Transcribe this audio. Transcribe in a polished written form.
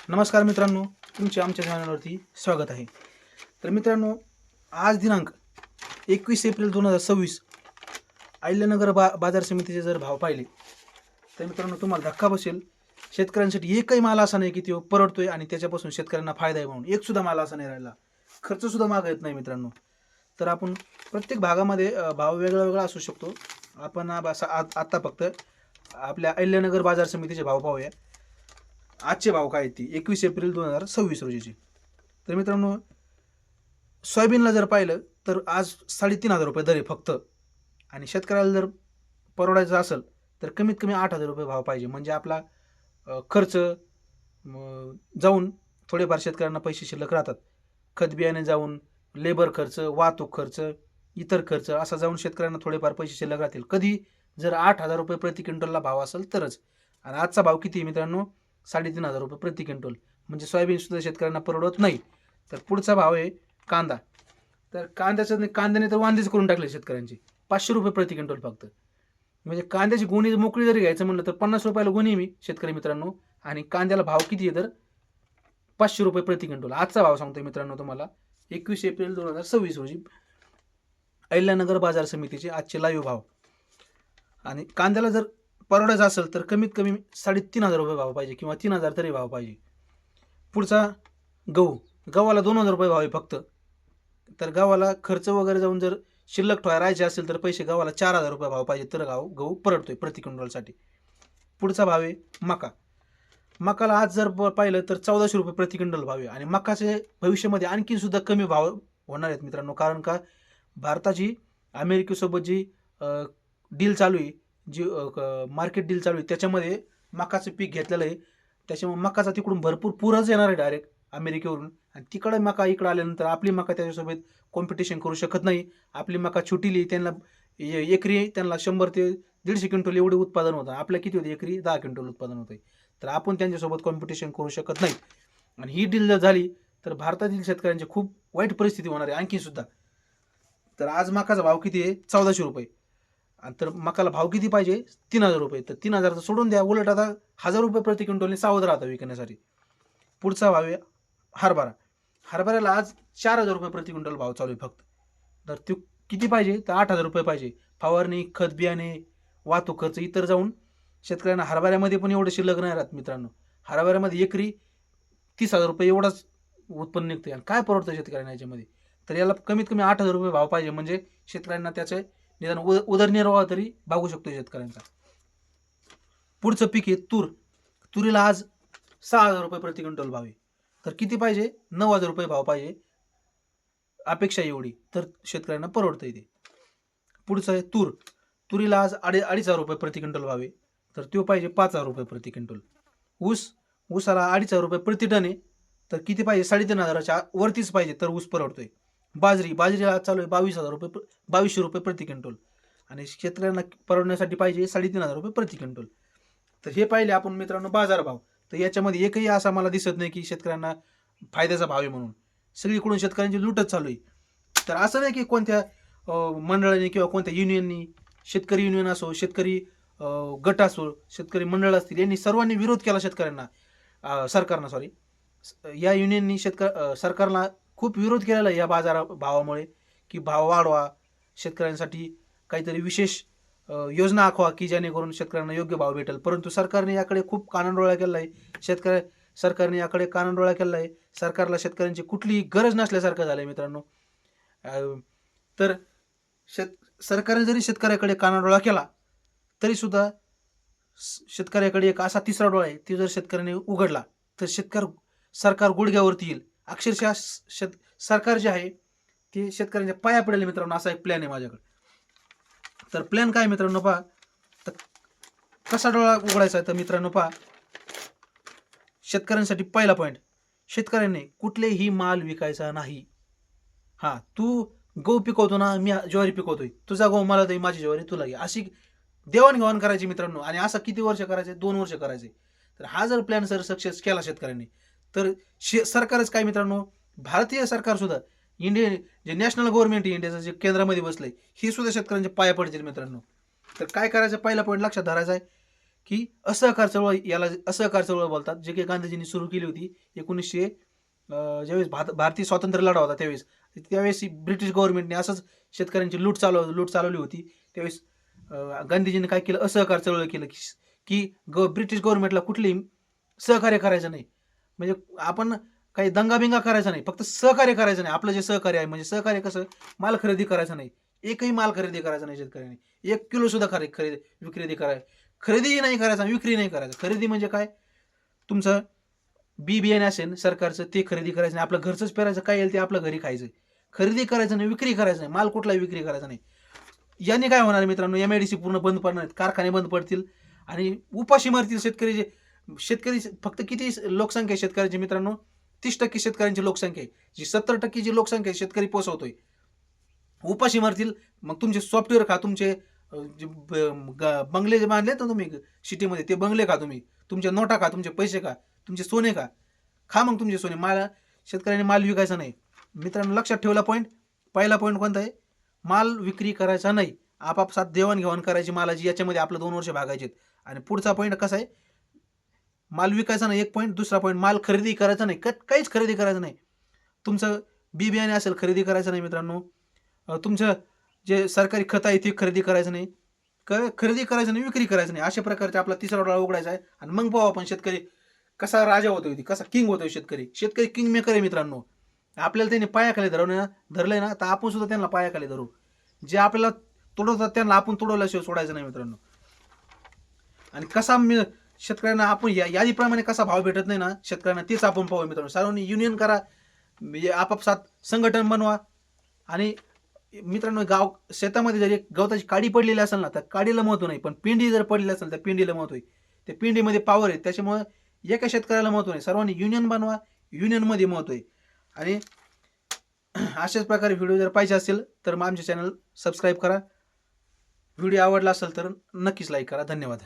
नमस्कार मित्रांनो, तुमचे आमच्या चॅनलवरती स्वागत आहे. तर मित्रांनो, आज दिनांक 21 एप्रिल 2026 अहिल्यानगर बाजार समितीचे जर भाव पाहिले तर मित्रांनो तुम्हाला धक्का बसेल. शेतकऱ्यांसाठी एकही माल असा नाही की तो परवडतोय आणि त्याच्यापासून शेतकऱ्यांना फायदा आहे म्हणून एक सुद्धा माल असा नाही राहिला. खर्च सुद्धा मागा येत नाही मित्रांनो. तर आपण प्रत्येक भागामध्ये भाव वेगळा वेगळा असू शकतो. आपण आता फक्त आपल्या अहिल्यानगर बाजार समितीचे भाव पाहूया. आजचे भाव काय आहेत ते 21 एप्रिल 2026 रोजीचे. तर मित्रांनो, सोयाबीनला जर पाहिलं तर आज 3,500 रुपये दर आहे फक्त. आणि शेतकऱ्याला जर परवडायचं असेल तर कमीत कमी 8,000 रुपये भाव पाहिजे. म्हणजे आपला खर्च जाऊन थोडेफार शेतकऱ्यांना पैसे शिल्लक राहतात. खत बियाणे जाऊन, लेबर खर्च, वाहतूक खर्च, इतर खर्च असा जाऊन शेतकऱ्यांना थोडेफार पैसे शिल्लक राहतील. कधी जर 8,000 रुपये प्रति क्विंटलला भाव असेल तरच. आणि आजचा भाव किती आहे मित्रांनो? 3,500 रुपये प्रति क्विंटल. म्हणजे सोयाबीन सुद्धा शेतकऱ्यांना परवडत नाही. तर पुढचा भाव आहे कांदा. तर कांद्याने तर वांदेच करून टाकले शेतकऱ्यांचे. 500 रुपये प्रति क्विंटल फक्त. म्हणजे कांद्याची गोणी मोकळी जरी घ्यायचं म्हणलं तर 50 रुपयाला गोणी मी शेतकरी मित्रांनो. आणि कांद्याला भाव किती आहे तर 500 रुपये प्रति क्विंटल. आजचा भाव सांगतोय मित्रांनो तुम्हाला 21 एप्रिल 2026 रोजी अहिल्यानगर बाजार समितीचे आजचे लाईव्ह भाव. आणि कांद्याला जर परवडायचं असेल तर कमीत कमी 3,500 रुपये भाव पाहिजे किंवा 3,000 तरी भाव पाहिजे. पुढचा गव्हाला 2,000 रुपये भाव आहे फक्त. तर गव्हाला खर्च वगैरे जाऊन जर शिल्लक राहायचे असेल तर पैसे गव्हाला 4,000 रुपये भाव पाहिजे तर गहू परवडतोय प्रति क्विंटलसाठी. पुढचा भाव आहे मकाला आज जर पाहिलं तर 1,400 रुपये प्रति क्विंटल भाव आहे. आणि मकाचे भविष्यामध्ये आणखी सुद्धा कमी भाव होणार आहेत मित्रांनो. कारण का भारताची अमेरिकेसोबत जी डील चालू आहे, जी मार्केट डील चालू आहे, त्याच्यामध्ये मकाचं पीक घेतलेलं आहे. त्याच्यामुळे मकाचा तिकडून भरपूर पूरच येणार आहे डायरेक्ट अमेरिकेवरून. आणि तिकडे मका इकडे आल्यानंतर आपली मका त्याच्यासोबत कॉम्पिटिशन करू शकत नाही. आपली मका छोटीली, त्यांना एकरी त्यांना 100 ते 150 क्विंटल एवढे उत्पादन होतं. आपल्या किती होते? एकरी 10 क्विंटल उत्पादन होते. तर आपण त्यांच्यासोबत कॉम्पिटिशन करू शकत नाही. आणि ही डील जर झाली तर भारतातील शेतकऱ्यांची खूप वाईट परिस्थिती होणार आहे आणखी सुद्धा. तर आज मकाचा भाव किती आहे? 1,400 रुपये. आणि तर मकाला भाव किती पाहिजे? 3,000 रुपये. तर 3,000 तर सोडून द्या, उलट आता 1,000 रुपये प्रति क्विंटलने सावध राहता विकण्यासाठी. पुढचा भाव आहे हरभऱ्याला आज 4,000 रुपये प्रति क्विंटल भाव चालू आहे फक्त. तर तो किती पाहिजे? तर 8,000 रुपये पाहिजे. फवारणी, खत बियाणे, वाहतूक खर्च इतर जाऊन शेतकऱ्यांना हरभऱ्यामध्ये पण एवढं शिल्लक नाही राहत मित्रांनो. हरभऱ्यामध्ये एकरी 30,000 रुपये एवढाच उत्पन्न निघते. आणि काय परवडतं शेतकऱ्यांना याच्यामध्ये? तर याला कमीत कमी 8,000 रुपये भाव पाहिजे. म्हणजे शेतकऱ्यांना त्याचे निदान उदरनिर्वाह तरी भागू शकतो शेतकऱ्यांचा. पुढचं पीक आहे तुरीला आज 6,000 रुपये प्रति क्विंटल भाव आहे. तर किती पाहिजे? 9,000 रुपये भाव पाहिजे. अपेक्षा एवढी तर शेतकऱ्यांना परवडतं ते. पुढचं आहे तुरीला आज 2,500 रुपये प्रति क्विंटल भाव आहे. तर तो पाहिजे 5,000 रुपये प्रति क्विंटल. ऊसाला 2,500 रुपये प्रति टन आहे. तर किती पाहिजे? 3,500च्या वरतीच पाहिजे तर ऊस परवडतोय. बाजरीला चालू आहे 22,000 रुपये प्रति क्विंटल. आणि शेतकऱ्यांना परवडण्यासाठी पाहिजे 3,500 रुपये प्रति क्विंटल. तर हे पाहिले आपण मित्रांनो बाजारभाव. तर याच्यामध्ये एकही असा मला दिसत नाही की शेतकऱ्यांना फायद्याचा भाव आहे म्हणून. सगळीकडून शेतकऱ्यांची लूटच चालू आहे. तर असं नाही की कोणत्या मंडळाने किंवा कोणत्या युनियननी, शेतकरी युनियन असो, शेतकरी गट असो, शेतकरी मंडळ असतील, यांनी सर्वांनी विरोध केला सरकारनं या युनियननी सरकारला खूप विरोध केलेला आहे या बाजार भावामुळे, की भाव वाढवा, शेतकऱ्यांसाठी काहीतरी विशेष योजना आखवा की जेणेकरून शेतकऱ्यांना योग्य भाव भेटेल. परंतु सरकारने याकडे खूप कानडोळा केला आहे. सरकारने याकडे कानडोळा केला आहे. सरकारला शेतकऱ्यांची कुठलीही गरज नसल्यासारखं झालं आहे मित्रांनो. तर सरकारने जरी शेतकऱ्याकडे कानडोळा केला तरी सुद्धा शेतकऱ्याकडे एक असा तिसरा डोळा आहे, ती जर शेतकऱ्याने उघडला तर सरकार गुडघ्यावरती येईल. अक्षरशः सरकार जे आहे ते शेतकऱ्यांच्या पाया पडेल मित्रांनो. असा एक प्लॅन आहे माझ्याकडे. तर प्लॅन काय मित्रांनो पहा. तर कसा डोळा उघडायचा तर मित्रांनो पहा, शेतकऱ्यांसाठी पहिला पॉईंट, शेतकऱ्यांनी कुठलेही माल विकायचा नाही. तू गहू पिकवतो ना, मी ज्वारी पिकवतोय, तुझा गहू मला दे, माझी ज्वारी तुला घे, अशी देवाणघेवाण करायची मित्रांनो. आणि असं किती वर्ष करायचे? 2 वर्ष करायचे. तर हा जर प्लॅन सक्सेस केला शेतकऱ्यांनी तर सरकारच काय मित्रांनो, भारतीय सरकार सुद्धा, इंडियन जे नॅशनल गव्हर्नमेंट आहे इंडियाचं, जे केंद्रामध्ये बसलंय, हे सुद्धा शेतकऱ्यांच्या पाया पडतील मित्रांनो. तर काय करायचं? पहिला पॉईंट लक्षात धरायचा आहे की असहकार चळवळ, याला असहकार चळवळ बोलतात, जे काही गांधीजींनी सुरू केली होती 1900 ज्यावेळेस भारतीय स्वातंत्र्य लढा होता त्यावेळेस ब्रिटिश गव्हर्नमेंटने असंच शेतकऱ्यांची लूट चालवली होती. त्यावेळेस गांधीजींनी काय केलं, असहकार चळवळ केलं की ब्रिटिश गव्हर्नमेंटला कुठलीही सहकार्य करायचं नाही. म्हणजे आपण काही दंगाबिंगा करायचा नाही, फक्त सहकार्य करायचं नाही. आपलं जे सहकार्य आहे, म्हणजे सहकार्य कसं, माल खरेदी करायचा नाही, एकही माल खरेदी करायचा नाही शेतकऱ्यांनी, 1 किलो सुद्धा खरेदी नाही करायचा, विक्री नाही करायचा. खरेदी म्हणजे काय, तुमचं बी बियाणे असेल सरकारचं ते खरेदी करायचं नाही, आपलं घरचंच पेरायचं, काय येईल ते आपलं घरी खायचं. खरेदी करायचं नाही, विक्री करायचं नाही, माल कुठलाही विक्री करायचा नाही. याने काय होणार मित्रांनो, MIDC पूर्ण बंद पडणार आहेत, कारखाने बंद पडतील आणि उपाशी मरतील शेतकरी. शेतकरी फक्त किती लोकसंख्या आहे शेतकऱ्यांची मित्रांनो, 30% शेतकऱ्यांची लोकसंख्या आहे. जी 70% जी लोकसंख्या आहे शेतकरी पोसवतोय, उपाशी मरतील. मग तुमचे सॉफ्टवेअर खा, तुमचे बंगले जे बांधले तर तुम्ही सिटीमध्ये, ते बंगले खा, तुम्ही तुमच्या नोटा खा, तुमचे पैसे खा, तुमचे सोने खा मग तुमचे सोने. शेतकऱ्यांनी माल विकायचा नाही मित्रांनो. लक्षात ठेवला पॉईंट. पहिला पॉईंट कोणता आहे, माल विक्री करायचा नाही, आपापसात देवाणघेवाण करायची मालाची, याच्यामध्ये आपलं 2 वर्ष भागायचे. आणि पुढचा पॉईंट कसा आहे, माल विकायचा नाही, 1 पॉईंट. दुसरा पॉईंट, माल खरेदी करायचा नाही, काहीच खरेदी करायचं नाही. तुमचं बी बियाणे असेल खरेदी करायचं नाही मित्रांनो. तुमचं जे सरकारी खत आहे ते खरेदी करायचं नाही, खरेदी करायचं नाही, विक्री करायचं नाही. अशा प्रकारचा आपला तिसरा डोळा उघडायचा आहे. आणि मग पाहू आपण शेतकरी कसा राजा होतोय, कसा किंग होतोय. शेतकरी किंग मेकर आहे मित्रांनो. आपल्याला त्यांनी पायाखाली धरलंय ना, तर आपण सुद्धा त्यांना पायाखाली धरू. जे आपल्याला तोडवतात त्यांना आपण तोडवल्याशिवाय सोडायचं नाही मित्रांनो. आणि कसा शेतकऱ्यांना आपण यादीप्रमाणे कसा भाव भेटत नाही ना शेतकऱ्यांना, तेच आपण पाहू मित्रांनो. सर्वांनी युनियन करा, आपापसात संघटन बनवा. आणि मित्रांनो, शेतामध्ये जर एक गवताची काडी पडलेली असेल ना, तर काडीला महत्व नाही, पण पिंडी जर पडलेली असेल तर पिंडीला महत्व आहे. त्या पिंडीमध्ये पॉवर आहे, त्याच्यामुळे एका शेतकऱ्याला महत्व नाही. सर्वांनी युनियन बनवा, युनियनमध्ये महत्व आहे. आणि अशाच प्रकारे व्हिडिओ जर पाहिजे असेल तर मग आमचे चॅनल सबस्क्राईब करा. व्हिडिओ आवडला असेल तर नक्कीच लाईक करा. धन्यवाद.